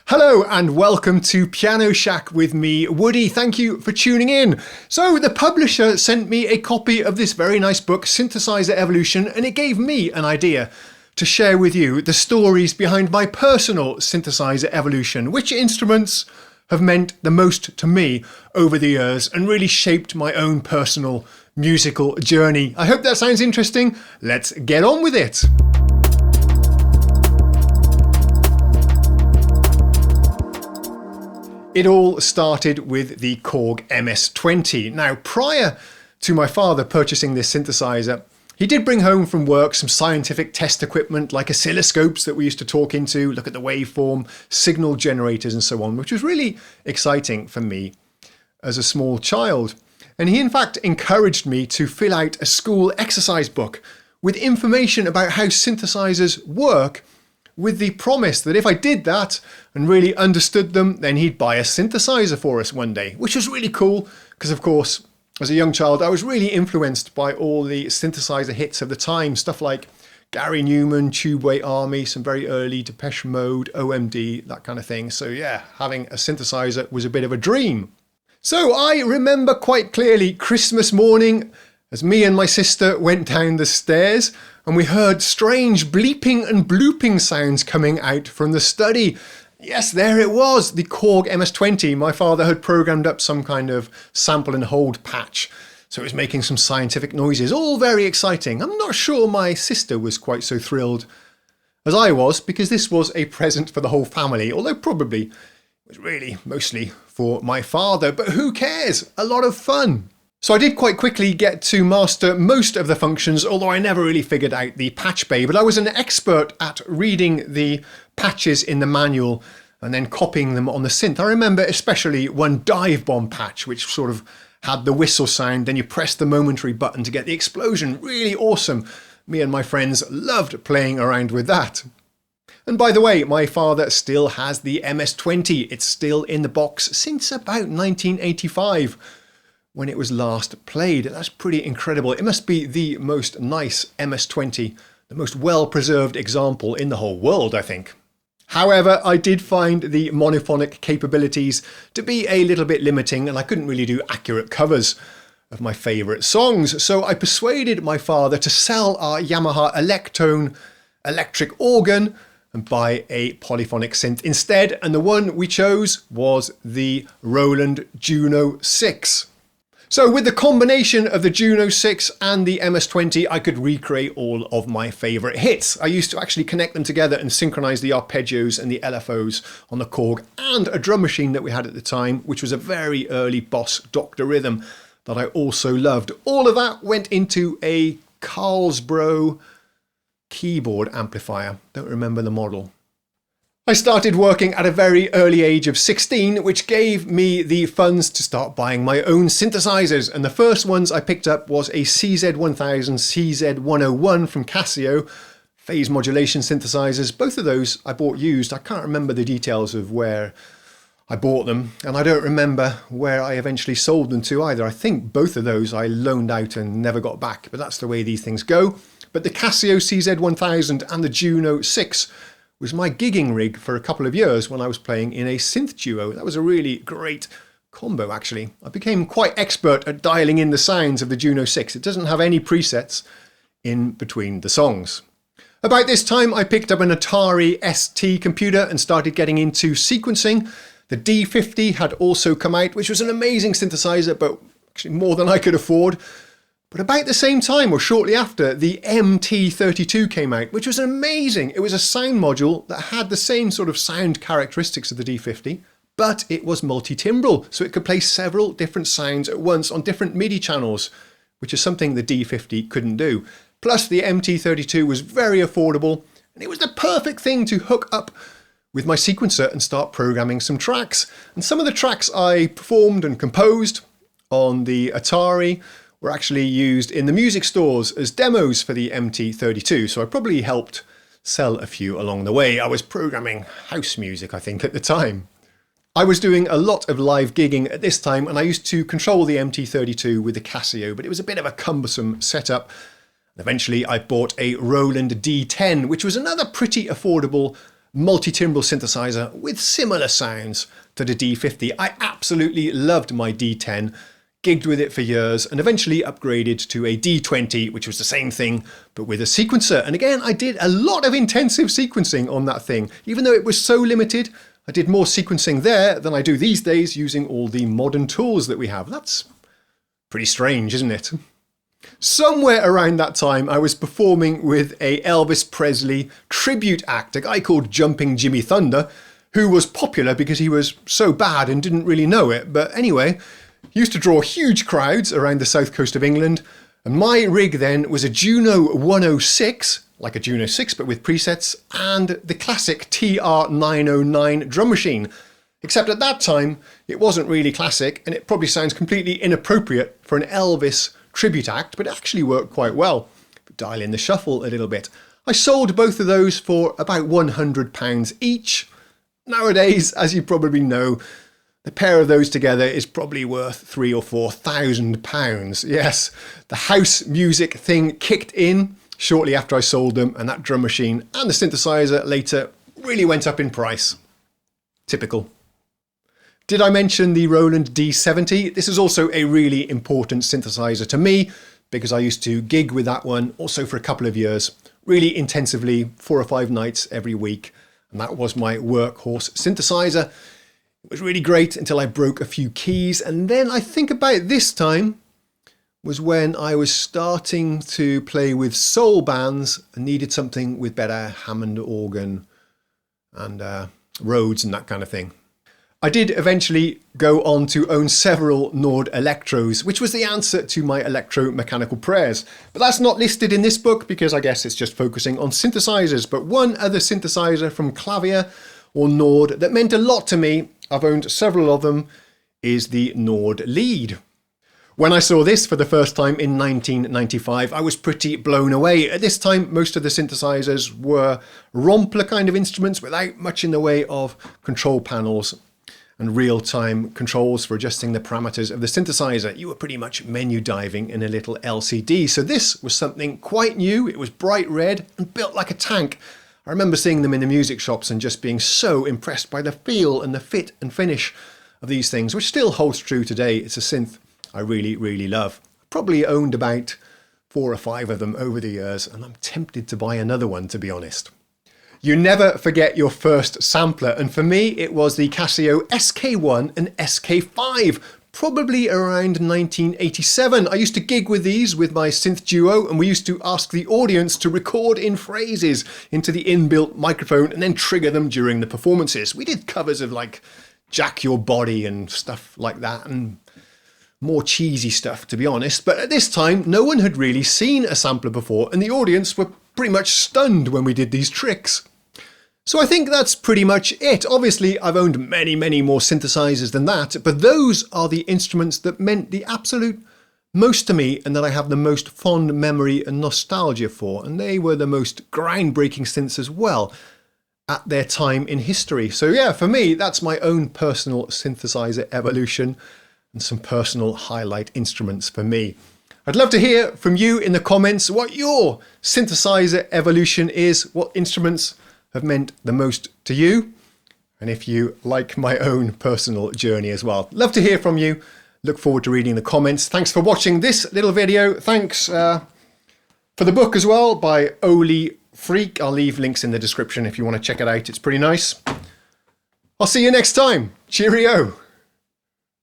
Hello and welcome to Piano Shack with me, Woody. Thank you for tuning in. So the publisher sent me a copy of this very nice book, Synthesizer Evolution, and it gave me an idea to share with you the stories behind my personal synthesizer evolution, which instruments have meant the most to me over the years and really shaped my own personal musical journey. I hope that sounds interesting. Let's get on with it. It all started with the Korg Ms-20. Now, prior to my father purchasing this synthesizer, he did bring home from work some scientific test equipment like oscilloscopes that we used to talk into, look at the waveform, signal generators and so on, which was really exciting for me as a small child. And he in fact encouraged me to fill out a school exercise book with information about how synthesizers work, with the promise that if I did that and really understood them, then he'd buy a synthesizer for us one day, which was really cool because, of course, as a young child, I was really influenced by all the synthesizer hits of the time, stuff like Gary Newman, Tubeway Army, some very early Depeche Mode, OMD, that kind of thing. So yeah, having a synthesizer was a bit of a dream. So I remember quite clearly Christmas morning as me and my sister went down the stairs and we heard strange bleeping and blooping sounds coming out from the study. Yes, there it was, the Korg Ms-20. My father had programmed up some kind of sample and hold patch, so it was making some scientific noises, all very exciting. I'm not sure my sister was quite so thrilled as I was, because this was a present for the whole family, although probably it was really mostly for my father, but who cares? A lot of fun. So I did quite quickly get to master most of the functions, although I never really figured out the patch bay, but I was an expert at reading the patches in the manual and then copying them on the synth. I remember especially one dive bomb patch, which sort of had the whistle sound, then you press the momentary button to get the explosion. Really awesome. Me and my friends loved playing around with that. And by the way, my father still has the Ms-20. It's still in the box since about 1985. When it was last played. That's pretty incredible. It must be the most nice Ms-20, the most well-preserved example in the whole world, I think. However, I did find the monophonic capabilities to be a little bit limiting, and I couldn't really do accurate covers of my favourite songs, so I persuaded my father to sell our Yamaha Electone electric organ and buy a polyphonic synth instead, and the one we chose was the Roland Juno 6. So with the combination of the Juno 6 and the Ms-20, I could recreate all of my favourite hits. I used to actually connect them together and synchronise the arpeggios and the LFOs on the Korg and a drum machine that we had at the time, which was a very early Boss Dr. Rhythm that I also loved. All of that went into a Carlsbro keyboard amplifier. Don't remember the model. I started working at a very early age of 16, which gave me the funds to start buying my own synthesizers. And the first ones I picked up was a CZ1000, CZ101 from Casio, phase modulation synthesizers. Both of those I bought used. I can't remember the details of where I bought them, and I don't remember where I eventually sold them to either. I think both of those I loaned out and never got back, but that's the way these things go. But the Casio CZ1000 and the Juno 6 was my gigging rig for a couple of years when I was playing in a synth duo. That was a really great combo, actually. I became quite expert at dialing in the sounds of the Juno 6. It doesn't have any presets in between the songs. About this time, I picked up an Atari ST computer and started getting into sequencing. The D50 had also come out, which was an amazing synthesizer, but actually more than I could afford. But about the same time, or shortly after, the MT32 came out, which was amazing. It was a sound module that had the same sort of sound characteristics of the D50, but it was multi-timbral, so it could play several different sounds at once on different MIDI channels, which is something the D50 couldn't do. Plus, the MT32 was very affordable, and it was the perfect thing to hook up with my sequencer and start programming some tracks. And some of the tracks I performed and composed on the Atari were actually used in the music stores as demos for the MT32, so I probably helped sell a few along the way. I was programming house music, I think, at the time. I was doing a lot of live gigging at this time, and I used to control the MT32 with the Casio, but it was a bit of a cumbersome setup. Eventually, I bought a Roland D10, which was another pretty affordable multi-timbral synthesizer with similar sounds to the D50. I absolutely loved my D10, gigged with it for years, and eventually upgraded to a D20, which was the same thing, but with a sequencer. And again, I did a lot of intensive sequencing on that thing. Even though it was so limited, I did more sequencing there than I do these days using all the modern tools that we have. That's pretty strange, isn't it? Somewhere around that time, I was performing with a Elvis Presley tribute act, a guy called Jumping Jimmy Thunder, who was popular because he was so bad and didn't really know it. But anyway, he used to draw huge crowds around the south coast of England. And my rig then was a Juno 106, like a Juno 6, but with presets, and the classic TR-909 drum machine. Except at that time, it wasn't really classic, and it probably sounds completely inappropriate for an Elvis tribute act, but it actually worked quite well. Dial in the shuffle a little bit. I sold both of those for about £100 each. Nowadays, as you probably know, the pair of those together is probably worth £3,000 or £4,000. Yes, the house music thing kicked in shortly after I sold them, and that drum machine and the synthesizer later really went up in price. Typical. Did I mention the Roland D10? This is also a really important synthesizer to me because I used to gig with that one also for a couple of years, really intensively, 4 or 5 nights every week. And that was my workhorse synthesizer. It was really great until I broke a few keys. And then I think about this time was when I was starting to play with soul bands and needed something with better Hammond organ and Rhodes and that kind of thing. I did eventually go on to own several Nord Electros, which was the answer to my electromechanical prayers. But that's not listed in this book because I guess it's just focusing on synthesizers. But one other synthesizer from Clavier or Nord that meant a lot to me, I've owned several of them, is the Nord Lead. When I saw this for the first time in 1995, I was pretty blown away. At this time, most of the synthesizers were Rompler kind of instruments without much in the way of control panels and real-time controls for adjusting the parameters of the synthesizer. You were pretty much menu diving in a little LCD. So this was something quite new. It was bright red and built like a tank. I remember seeing them in the music shops and just being so impressed by the feel and the fit and finish of these things, which still holds true today. It's a synth I really, really love. I probably owned about 4 or 5 of them over the years, and I'm tempted to buy another one, to be honest. You never forget your first sampler, and for me it was the Casio SK1 and SK5, probably around 1987. I used to gig with these with my synth duo, and we used to ask the audience to record in phrases into the inbuilt microphone and then trigger them during the performances. We did covers of like Jack Your Body and stuff like that, and more cheesy stuff, to be honest. But at this time, no one had really seen a sampler before, and the audience were pretty much stunned when we did these tricks. So I think that's pretty much it. Obviously, I've owned many, many more synthesizers than that, but those are the instruments that meant the absolute most to me and that I have the most fond memory and nostalgia for. And they were the most groundbreaking synths as well at their time in history. So yeah, for me, that's my own personal synthesizer evolution and some personal highlight instruments for me. I'd love to hear from you in the comments what your synthesizer evolution is, what instruments have meant the most to you, and if you like my own personal journey as well. Love to hear from you. Look forward to reading the comments. Thanks for watching this little video. Thanks for the book as well by Ole Freke. I'll leave links in the description if you want to check it out. It's pretty nice. I'll see you next time. Cheerio.